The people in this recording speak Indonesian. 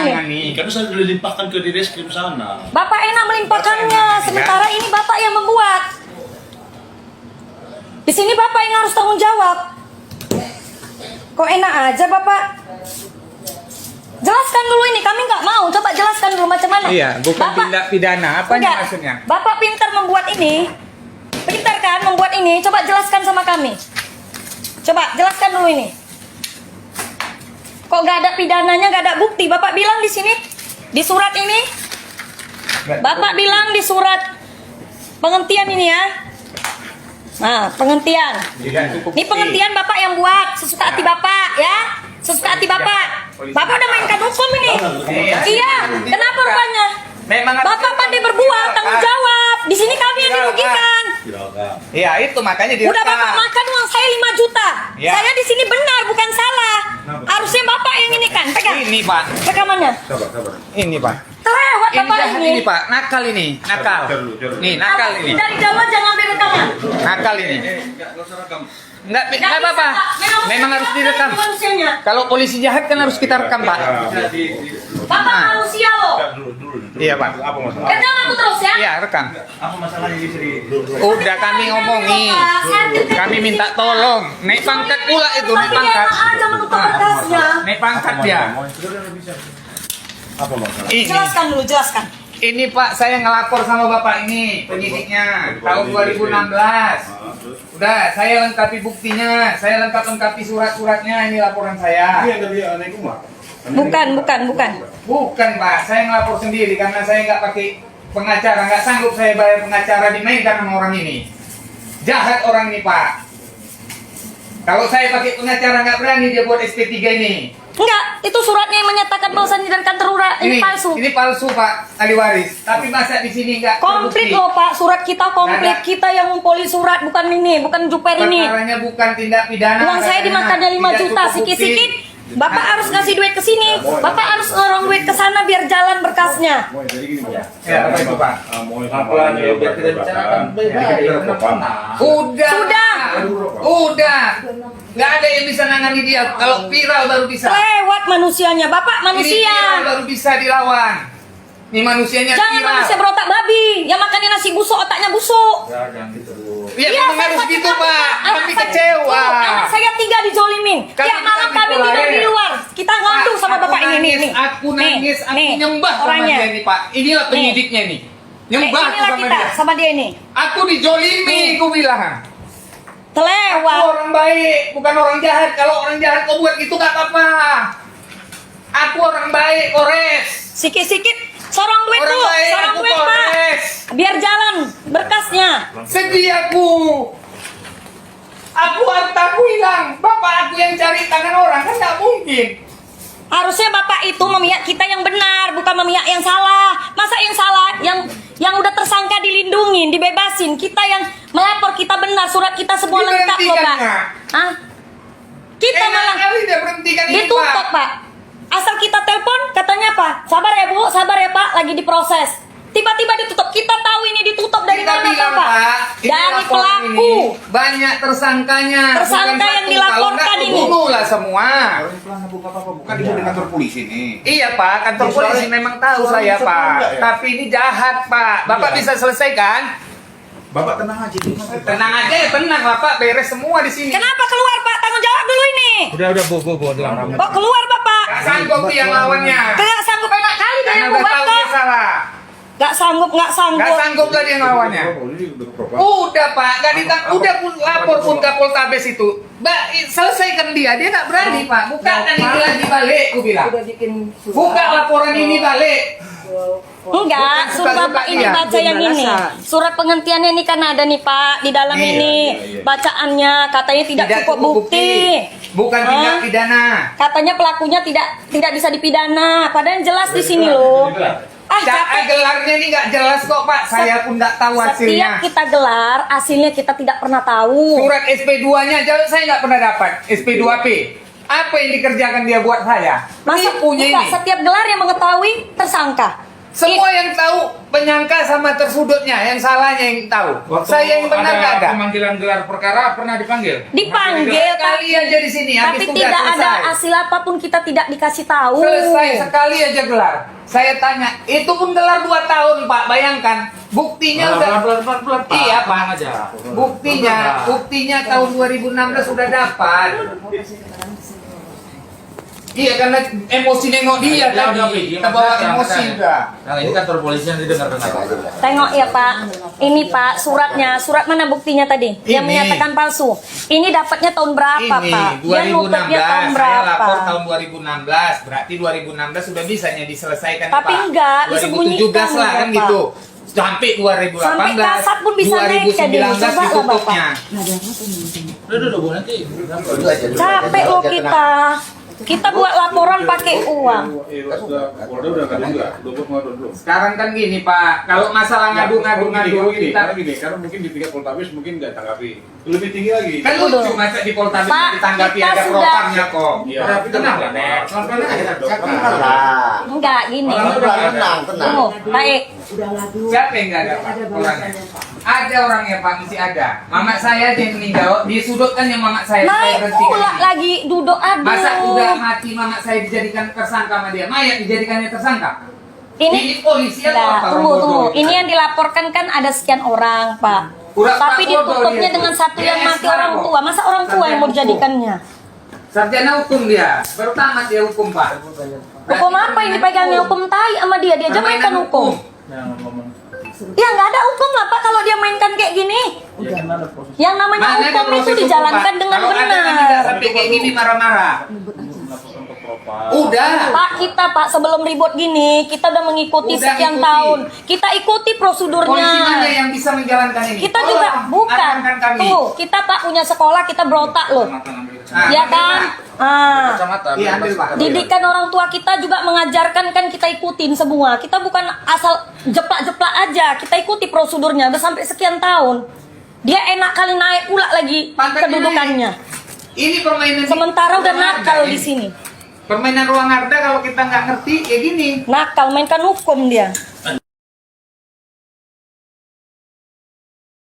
tangani. Kan sudah dilimpahkan ke di reskrim sana. Bapak enak melimpahkannya, sementara ini Bapak yang membuat. Di sini Bapak yang harus tanggung jawab. Kok enak aja Bapak? Jelaskan dulu ini, kami nggak mau. Coba jelaskan dulu macam mana. Iya, bukan tindak pidana. Apa Enggak. maksudnya? Bapak pintar membuat ini. Pintar kan membuat ini? Coba jelaskan sama kami. Coba jelaskan dulu ini. Kok nggak ada pidananya, nggak ada bukti? Bapak bilang di sini, di surat ini. Bapak bilang di surat penghentian ini ya. Nah, penghentian. Ini penghentian Bapak yang buat, sesuka hati Bapak ya. Sesuka hati Bapak. Bapak udah mainkan hukum ini. Iya, kenapa rupanya? Memang Bapak pandai berbuat, tanggung jawab. Di sini kami yang dirugikan. Iya, itu makanya Udah Bapak makan uang saya 5 juta. Ya. Saya di sini benar, bukan salah. Harusnya Bapak yang ini kan. Pegang. Ini, Pak. Rekamannya. Ini, Pak. Kelewat Ini Bapak jahat ini. ini, Pak. Nakal ini. Nakal. Nih, nakal ini. Dari jauh jangan ambil rekaman. Nakal ini. Enggak apa-apa. Memang harus direkam. Manusianya. Kalau polisi jahat kan harus kita rekam, Pak. Bapak manusia loh. Iya, Pak. Rekam aku terus ya. Iya, rekam. Apa masalahnya di sini? Udah kami ngomongin. Kami minta tolong. Naik pangkat pula itu, naik pangkat. aja menutup berkasnya. Naik pangkat dia. Apa masalah? Ini. Jelaskan dulu, jelaskan. Ini Pak, saya ngelapor sama Bapak ini, penyidiknya, tahun 2016. Udah, saya lengkapi buktinya, saya lengkapi surat-suratnya, ini laporan saya. Ini yang dari naik rumah. Bukan. Bukan Pak, saya ngelapor sendiri karena saya nggak pakai pengacara, nggak sanggup saya bayar pengacara, dimainkan sama orang ini. Jahat orang ini Pak. Kalau saya pakai pengacara nggak berani dia buat SP3 ini. Enggak, itu suratnya yang menyatakan bahwasannya dan kantor ini palsu. Ini palsu Pak, ahli waris. Tapi masa di sini nggak Komplit terbukti? loh Pak, surat kita komplit. Nggak ada. Kita yang ngumpulin surat, bukan ini, bukan Juper ini. Perkaranya bukan tindak pidana. Uang saya dimakannya 5 Tidak juta, cukup bukti. sikit-sikit. Bapak harus ngasih duit ke sini. Bapak harus ngorong duit ke sana biar jalan berkasnya. Jadi gini, Pak. Ya, apa itu Pak? Biar kita bicarakan Udah. Nggak ada yang bisa nangani dia. Kalau viral baru bisa. Lewat manusianya, Bapak Ini viral manusia. baru bisa dilawan. Ini manusianya Jangan viral. manusia berotak babi. Yang makannya nasi busuk, otaknya busuk. Ya, Iya, memang harus saya gitu sakit Pak. hati. Anak Kami saya- kecewa. Anak saya 3 dijolimin. Kami Tiap malam tidak kami tidur dipulai. di luar. Kita ngadu sama Aku Bapak ini nangis, nih. Aku nangis, aku nih, nyembah sama orangnya. dia nih Pak. Inilah penyidiknya nih. Nyembah aku inilah sama kita, dia. sama dia ini. Aku dijolimi, aku bilang. Aku Telewat. orang baik, bukan orang jahat. Kalau orang jahat kau buat gitu gak apa-apa. Aku orang baik, kores. Sikit-sikit sorong duit Orang tuh, baik, sorong aku duit Pak. kores. Biar jalan berkasnya. Sedih aku. Aku hartaku hilang. Bapak aku yang cari tangan orang, kan gak mungkin. Harusnya Bapak itu memihak kita yang benar, bukan memihak yang salah. Masa yang salah, yang udah tersangka dilindungin, dibebasin. Kita yang melapor, kita benar, surat kita semua lengkap loh Pak. Diberhentikan, Hah? Kita Enak malah kali dia berhentikan ini ditutup Pak. Asal kita telepon, katanya apa? Sabar ya Bu, sabar ya Pak, lagi diproses. Tiba-tiba ditutup. Kita tahu ini ditutup dari Kita mana bilang, Pak? ini Dari laporan pelaku. ini banyak tersangkanya. Tersangka bukan yang satu. dilaporkan Kalau ini. enggak, bunuh lah semua. Bukan di kantor polisi nih. Iya Pak, kantor Ini polisi soalnya- memang tahu soalnya saya bisa Pak. enggak ya? Tapi ini jahat Pak. Bapak Iya. bisa selesaikan? Bapak tenang aja. Tenang aja ya, tenang Bapak. Beres semua di sini. Kenapa keluar Pak? Tanggung jawab dulu ini. Udah bu. Kok keluar Bapak? Gak sanggup dia lawannya. Gak sanggup, enak kali dia Karena yang udah buat tahu kok. dia salah. Gak sanggup. Gak sanggup lah dia lawannya. Udah Pak, udah pun lapor pun ke Poltabes itu. Mbak, selesaikan dia nggak berani Pak. Bukakan ini lagi balik, aku bilang. Buka laporan ini balik. Enggak, suruh Suka-suka Bapak ini dia. baca yang ini. Surat penghentiannya ini kan ada nih Pak di dalam Iya, ini. Bacaannya katanya tidak cukup bukti. Bukan tindak Hah? pidana. Katanya pelakunya tidak bisa dipidana. Padahal jelas di sini loh. Capek. Gelarnya ini nggak jelas kok Pak. Saya pun nggak tahu Setiap hasilnya. kita gelar, hasilnya kita tidak pernah tahu. Surat SP2-nya aja saya nggak pernah dapat. SP2P. Apa yang dikerjakan dia buat saya? Masa punya bukan ini. setiap gelar yang mengetahui tersangka. Semua yang tahu penyangka sama tersudutnya, yang salahnya yang tahu. Saya yang benar nggak ada. Pemanggilan gelar perkara pernah dipanggil. Dipanggil Sekali aja di sini, habis tapi itu udah tidak ada selesai. hasil apapun, kita tidak dikasih tahu. Selesai sekali aja gelar. Saya tanya, itu pun gelar 2 tahun Pak, bayangkan. Buktinya udah. Pelan-pelan, Pak. Iya Pak. Tenang aja. Buktinya tahun 2016 sudah dapat. Iya karena emosi nengok dia Ya, tadi. udah, Pi. Kita bawa Jangan, emosi jangan. udah. Nah, ini kantor polisi yang didengar-dengar. Tengok ya Pak, ini Pak suratnya, surat mana buktinya tadi? Yang Ini. menyatakan palsu. Ini dapatnya tahun berapa Ini Pak? Dia nutupnya 2016, tahun saya berapa? lapor tahun 2016, berarti 2016 sudah bisanya diselesaikan Tapi Pak. enggak, 2017 disembunyikan lah kan enggak, gitu. Sampai 2018, Sampai kasat pun bisa naik kan dia, 2019 coba lah, ditutupnya. Udah, Bu, nanti. Capek loh kita. Kita buat laporan pakai uang. Sekarang kan gini Pak, kalau masalah ngadu kita karena mungkin di tingkat Poltabes mungkin nggak tanggapi lebih tinggi lagi. kan Tunggu lucu dulu. masa di Poltabes Pak, ditanggapi kita ada sudah- prokamnya kok. Iya. Tapi tenang lah, Nek. Pelan-pelan aja. Enggak gini. Tenang. Tunggu, baik. Siapa yang nggak ada Pak orangnya? Ada orangnya Pak, mesti ada. Mama saya aja yang meninggal, disudutkan yang mama saya. Naik berhentikan pula ini. lagi duduk aduh. Masa udah mati mama saya dijadikan tersangka sama dia, mayat dijadikannya tersangka. Ini polisi atau Nah, apa? tunggu. Bodoh. Ini yang dilaporkan kan ada sekian orang, Pak. Pura-pura Tapi bodoh ditutupnya dia dengan tuh. satu Dia yang mati sekarang orang kok. tua. Masa orang tua yang mau Sarjana dijadikannya? Sarjana hukum dia, baru tamat dia hukum Pak. Hukum apa yang dipegangnya? Hukum tai sama dia. Dia aja mainkan hukum. Ya nggak ada hukum lah Pak kalau dia mainkan kayak gini. Yang namanya Mana ada hukum itu proses hukum, dijalankan Pak? dengan Kalau ada kan tidak benar. sampai kayak gini marah-marah. Udah. Pak, kita Pak sebelum ribut gini, kita udah mengikuti Udah sekian ikuti. tahun. Kita ikuti Polisi mana prosedurnya. yang bisa menjalankan ini? Kita juga bukan. Arahkan kami. Tuh, kita Pak punya sekolah, kita berotak loh. Ah, Ya ambil, kan? Pak. Ah. Kacamata. Iya, ambil, Pak. Didikan orang tua kita juga mengajarkan kan kita ikutin semua. Kita bukan asal jeplak-jeplak aja. Kita ikuti prosedurnya udah sampai sekian tahun. Dia enak kali naik pula lagi Pangkatnya kedudukannya. Ini permainan. Sementara udah ruang nakal Arda di ini. sini. Permainan ruang Arda kalau kita nggak ngerti ya gini. Nakal mainkan hukum dia.